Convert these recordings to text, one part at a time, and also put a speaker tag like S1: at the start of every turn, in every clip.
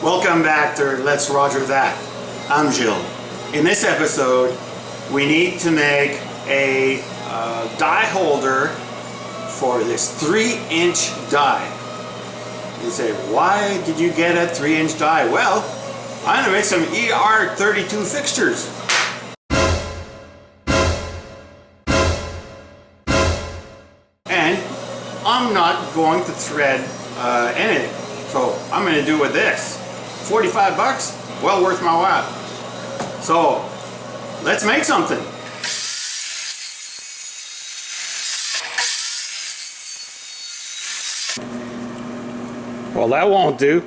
S1: Welcome back to Let's Roger That. I'm Jill. In this episode, we need to make a die holder for this 3-inch die. You say, why did you get a 3-inch die? Well, I'm going to make some ER32 fixtures. And I'm not going to thread anything. So I'm going to do with this. 45 bucks, well worth my while. So let's make something. Well, that won't do.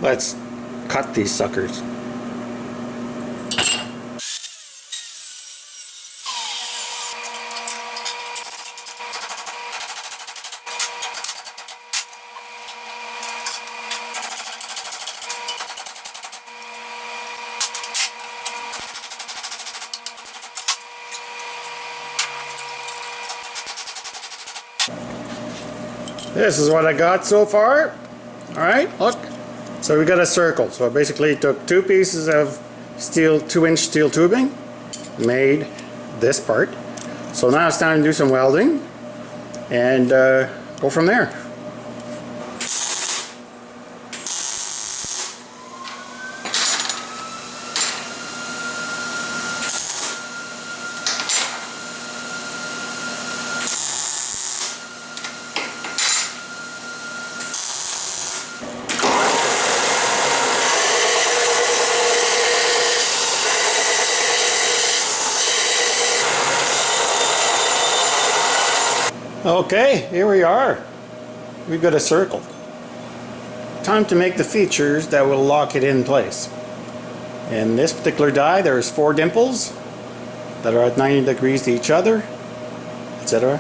S1: Let's cut these suckers. This is what I got so far. Alright, look. So we got a circle. So I basically took 2 pieces of steel, 2-inch steel tubing, made this part. So now it's time to do some welding and go from there. Okay, here we are. We've got a circle. Time to make the features that will lock it in place. In this particular die, there's 4 dimples that are at 90 degrees to each other, etc.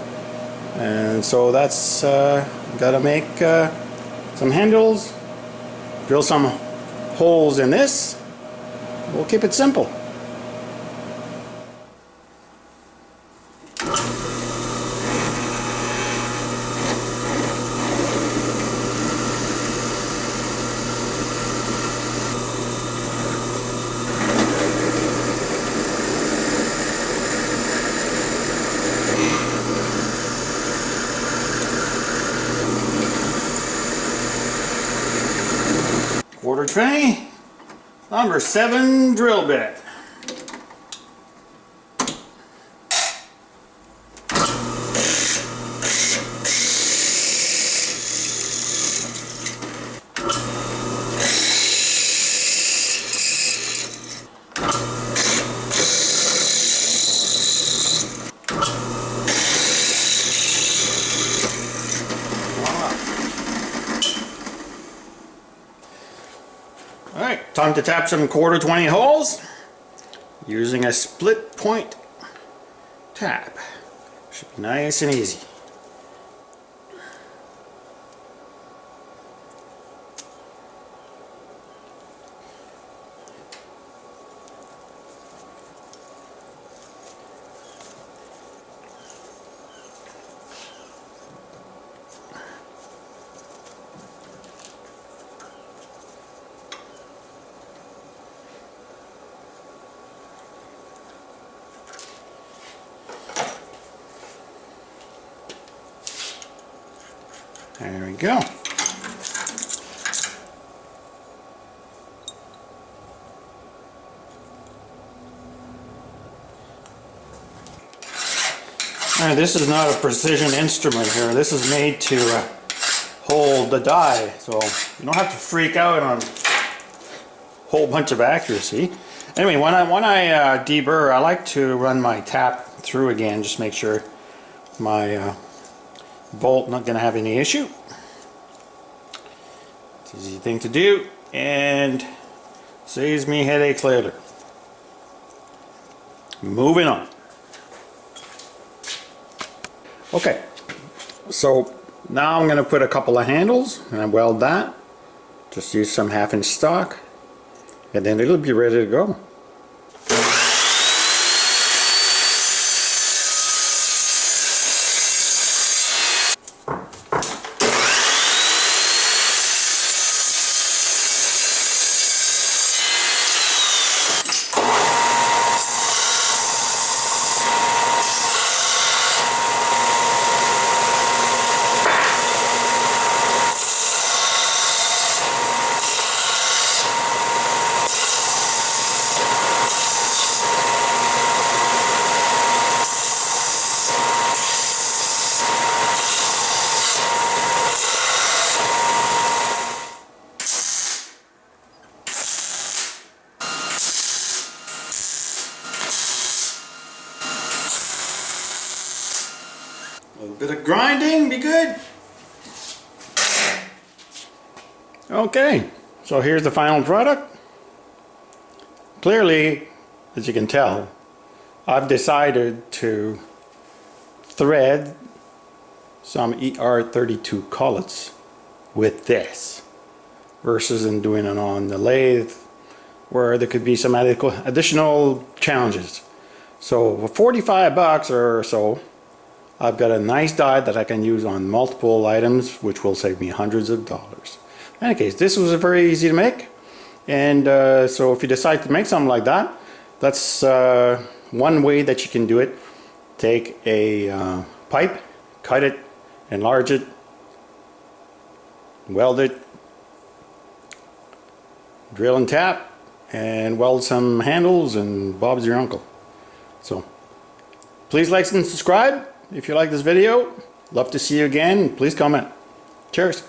S1: And so that's got to make some handles, drill some holes in this. We'll keep it simple. Quarter tray, number 7 drill bit. Alright, time to tap some quarter 20 holes using a split point tap. Should be nice and easy. There we go. Now, this is not a precision instrument here. This is made to hold the die, so you don't have to freak out on a whole bunch of accuracy. Anyway, when I deburr, I like to run my tap through again, just make sure my bolt not going to have any issue. It's an easy thing to do and saves me headaches later. Moving on. Okay, so now I'm going to put a couple of handles and I weld that. Just use some 1/2-inch stock and then it'll be ready to go. A little bit of grinding, be good. Okay, so here's the final product. Clearly, as you can tell, I've decided to thread some ER32 collets with this versus in doing it on the lathe where there could be some additional challenges. So for 45 bucks or so, I've got a nice die that I can use on multiple items, which will save me hundreds of dollars. In any case, this was very easy to make, and so if you decide to make something like that, that's one way that you can do it. Take a pipe, cut it, enlarge it, weld it, drill and tap, and weld some handles, and Bob's your uncle. So please like and subscribe if you like this video. Love to see you again. Please comment. Cheers.